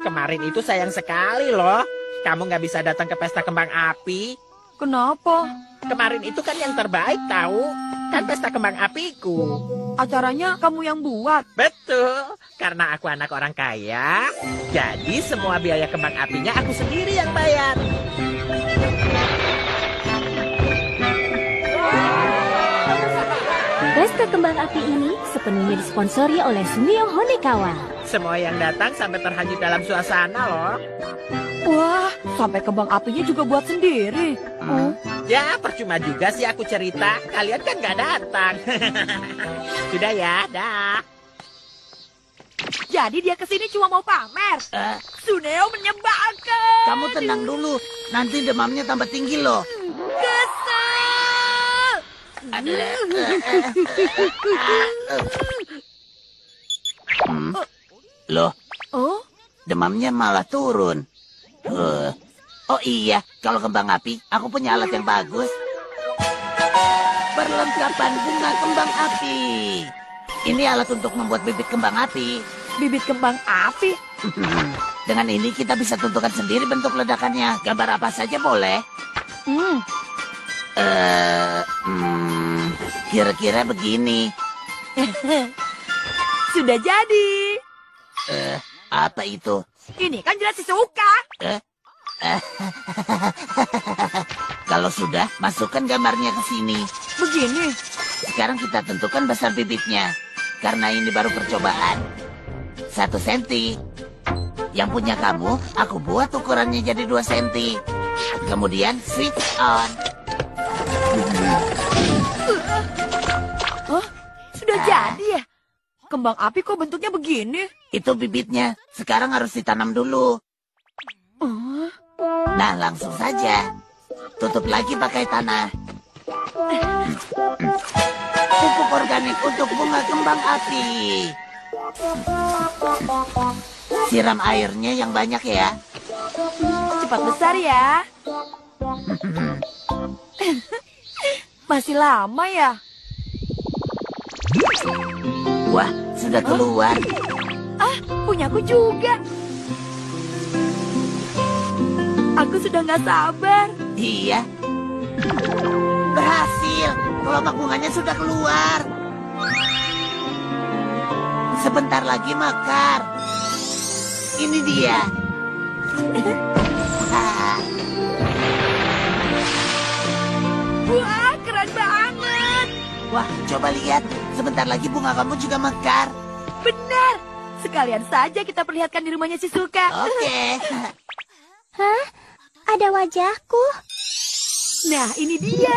Kemarin itu sayang sekali loh. Kamu nggak bisa datang ke pesta kembang api. Kenapa? Kemarin itu kan yang terbaik tahu. Kan pesta kembang apiku. Acaranya kamu yang buat. Betul. Karena aku anak orang kaya, jadi semua biaya kembang apinya aku sendiri yang bayar. Pesta kembang api ini sepenuhnya disponsori oleh Sumio Honekawa. Semua yang datang sampai terhanyut dalam suasana loh. Wah, sampai kembang apinya juga buat sendiri. Ya, percuma juga sih aku cerita. Kalian kan nggak datang. Sudah ya, dah. Jadi dia kesini cuma mau pamer. Suneo menyebalkan. Kamu tenang dulu, nanti demamnya tambah tinggi loh. Kesel. Loh, Oh, demamnya malah turun. Oh iya, kalau kembang api, aku punya alat yang bagus. Perlengkapan bunga kembang api. Ini alat untuk membuat bibit kembang api. bibit kembang api. Dengan ini kita bisa tentukan sendiri bentuk ledakannya. Gambar apa saja boleh. Kira-kira begini. Sudah jadi. Apa itu? Ini kan jelas Shizuka. Kalau sudah, masukkan gambarnya ke sini. Begini. Sekarang kita tentukan besar bibitnya. Karena ini baru percobaan. 1 senti. Yang punya kamu, aku buat ukurannya jadi 2 senti. Kemudian switch on. Sudah jadi ya? Kembang api kok bentuknya begini? Itu bibitnya. Sekarang harus ditanam dulu. Nah, langsung saja. Tutup lagi pakai tanah. Pupuk organik untuk bunga kembang api. Siram airnya yang banyak ya. Cepat besar ya. Masih lama ya? Wah, sudah keluar. Punyaku juga. Aku sudah nggak sabar. Iya. Berhasil. Kelopak bunganya sudah keluar. Sebentar lagi mekar. Ini dia. Wah, keren banget. Wah, coba lihat. Sebentar lagi bunga kamu juga mekar. Benar. Sekalian saja kita perlihatkan di rumahnya Shizuka. Oke. Hah? Ada wajahku? Nah, ini dia.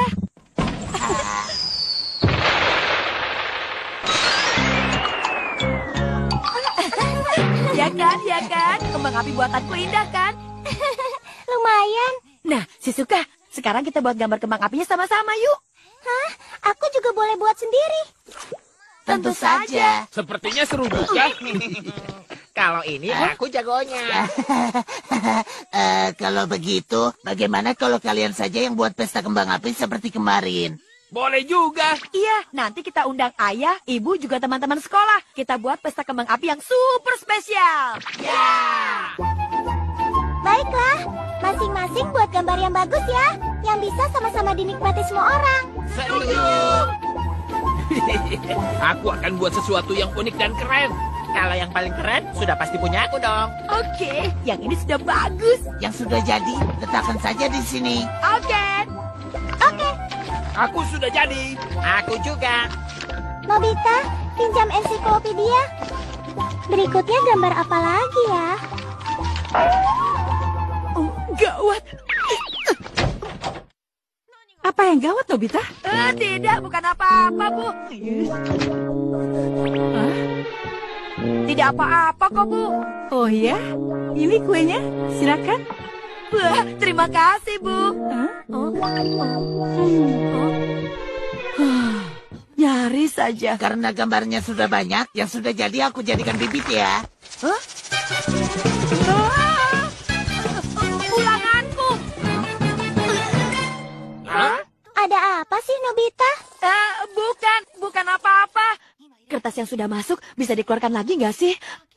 Ya kan, ya kan? Kembang api buatanku indah kan? Lumayan. Nah, Shizuka, sekarang kita buat gambar kembang apinya sama-sama yuk. Hah? Aku juga boleh buat sendiri. Tentu saja. Sepertinya seru juga. Kalau ini aku jagonya. Kalau begitu, bagaimana kalau kalian saja yang buat pesta kembang api seperti kemarin? Boleh juga. Iya, nanti kita undang ayah, ibu, juga teman-teman sekolah. Kita buat pesta kembang api yang super spesial. Ya. Baiklah, masing-masing buat gambar yang bagus ya. Yang bisa sama-sama dinikmati semua orang. Setuju. Aku akan buat sesuatu yang unik dan keren. Kalau yang paling keren sudah pasti punya aku dong. Oke, yang ini sudah bagus. Yang sudah jadi, letakkan saja di sini. Oke. Aku sudah jadi. Aku juga. Nobita, pinjam ensiklopedia. Berikutnya gambar apa lagi ya? Oh, gawat. Apa yang gawat, Nobita? Tidak, bukan apa-apa, Bu. Tidak apa-apa kok, Bu. Oh ya, ini kuenya, silakan. Wah, terima kasih, Bu. Nyaris saja. Karena gambarnya sudah banyak, yang sudah jadi aku jadikan bibit ya. Ulanganku. Ada apa sih, Nobita? Bukan apa-apa. Kertas yang sudah masuk bisa dikeluarkan lagi nggak sih?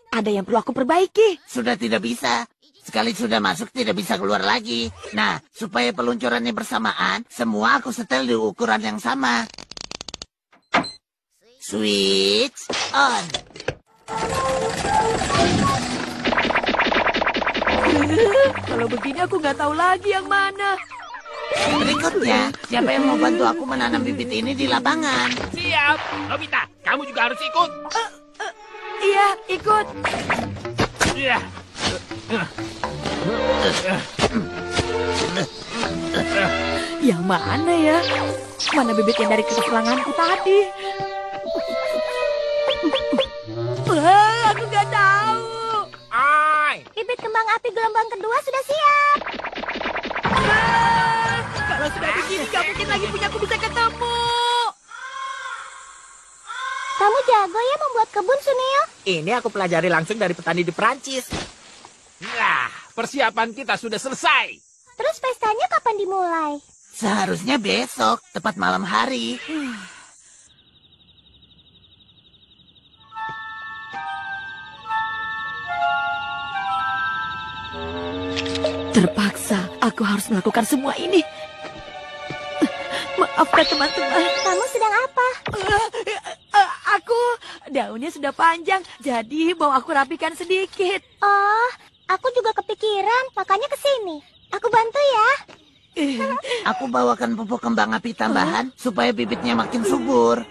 Ada yang perlu aku perbaiki. Sudah tidak bisa. Sekali sudah masuk tidak bisa keluar lagi. Nah, supaya peluncurannya bersamaan, semua aku setel di ukuran yang sama. Switch on. Kalau begini aku nggak tahu lagi yang mana. Berikutnya, siapa yang mau bantu aku menanam bibit ini di lapangan? Siap. Nobita, kamu juga harus ikut. Iya, ikut. Iya. Yang mana ya? Mana bibit yang dari keselanganku tadi? Wah, aku nggak tahu. Ai. Bibit kembang api gelombang kedua sudah siap. Kalau sudah begini, nggak mungkin lagi punya aku bisa ketemu. Kamu jago ya membuat kebun, Suneo? Ini aku pelajari langsung dari petani di Perancis. Nah, persiapan kita sudah selesai. Terus pestanya kapan dimulai? Seharusnya besok, tepat malam hari. Terpaksa, aku harus melakukan semua ini. Maafkan teman-teman. Kamu sedang apa? Aku, daunnya sudah panjang, jadi mau aku rapikan sedikit. Oh, aku juga kepikiran, makanya kesini. Aku bantu ya. Aku bawakan pupuk kembang api tambahan supaya bibitnya makin subur.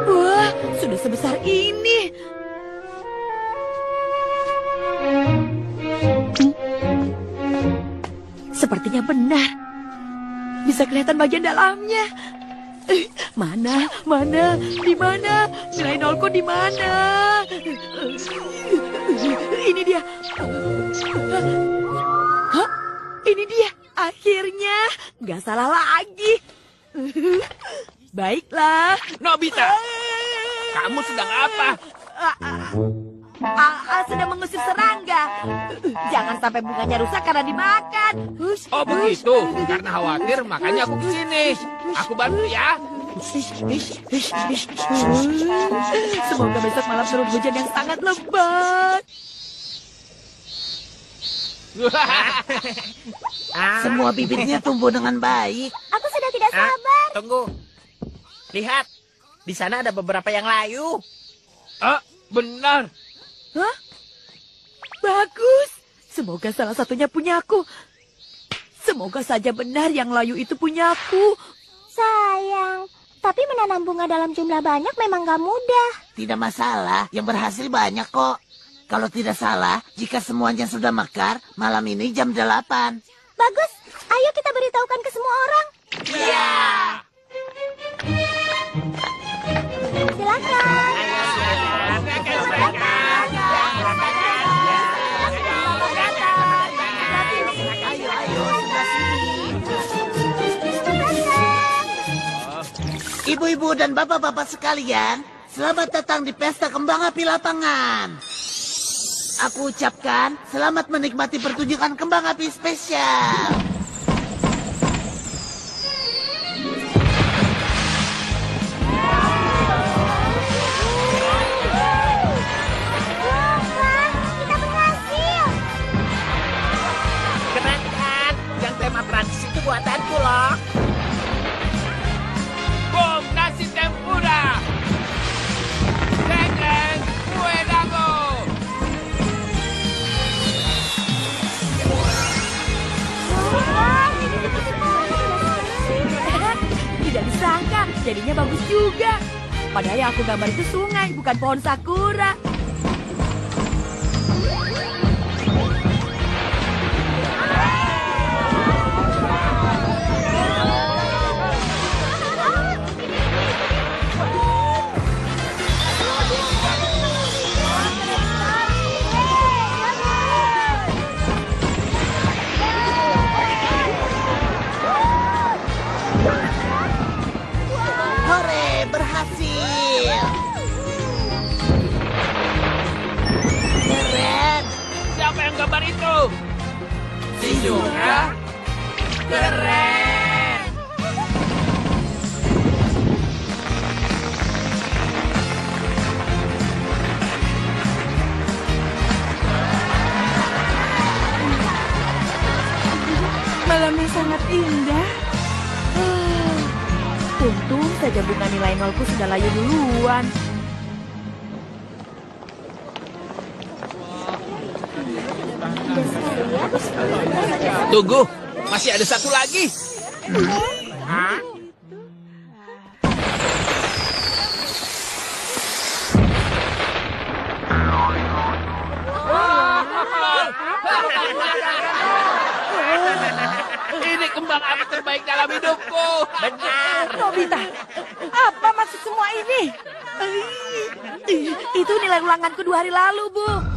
Wah, sudah sebesar ini. Sepertinya benar. Bisa kelihatan bagian dalamnya. Mana? Di mana? Nilai nolku di mana? Ini dia. Hah? Ini dia. Akhirnya. Nggak salah lagi. Baiklah. Nobita, kamu sedang apa? Sedang mengusir serangga. Jangan sampai bunganya rusak karena dimakan. Oh begitu, karena khawatir makanya aku kesini. Aku bantu ya. Semoga besok malam turun hujan yang sangat lebat. Semua bibitnya tumbuh dengan baik. Aku sudah tidak sabar. Tunggu. Lihat. Di sana ada beberapa yang layu. Benar. Hah? Bagus. Semoga salah satunya punyaku. Semoga saja benar yang layu itu punyaku. Sayang, tapi menanam bunga dalam jumlah banyak memang gak mudah. Tidak masalah, yang berhasil banyak kok. Kalau tidak salah, jika semuanya sudah mekar, malam ini jam 8. Bagus, ayo kita beritahukan ke semua orang. Iya. Silakan. Ibu-ibu dan bapak-bapak sekalian, selamat datang di Pesta Kembang Api Lapangan. Aku ucapkan selamat menikmati pertunjukan kembang api spesial. Wah, kita berhasil. Keren kan? Yang tema Perancis itu buatanku loh. Bom nasi tempura. Dendeng kue dago. Tidak disangka, jadinya bagus juga. Padahal yang aku gambar itu sungai, bukan pohon sakura. Hore, berhasil. gambar itu. Si Jura keren. Malamnya sangat indah. Untung saja bunga nilai nolku sudah layu duluan. Tunggu, masih ada satu lagi. Ini kembang api terbaik dalam hidupku. Benar. Nobita, apa maksud semua ini? Itu nilai ulanganku 2 hari lalu, Bu.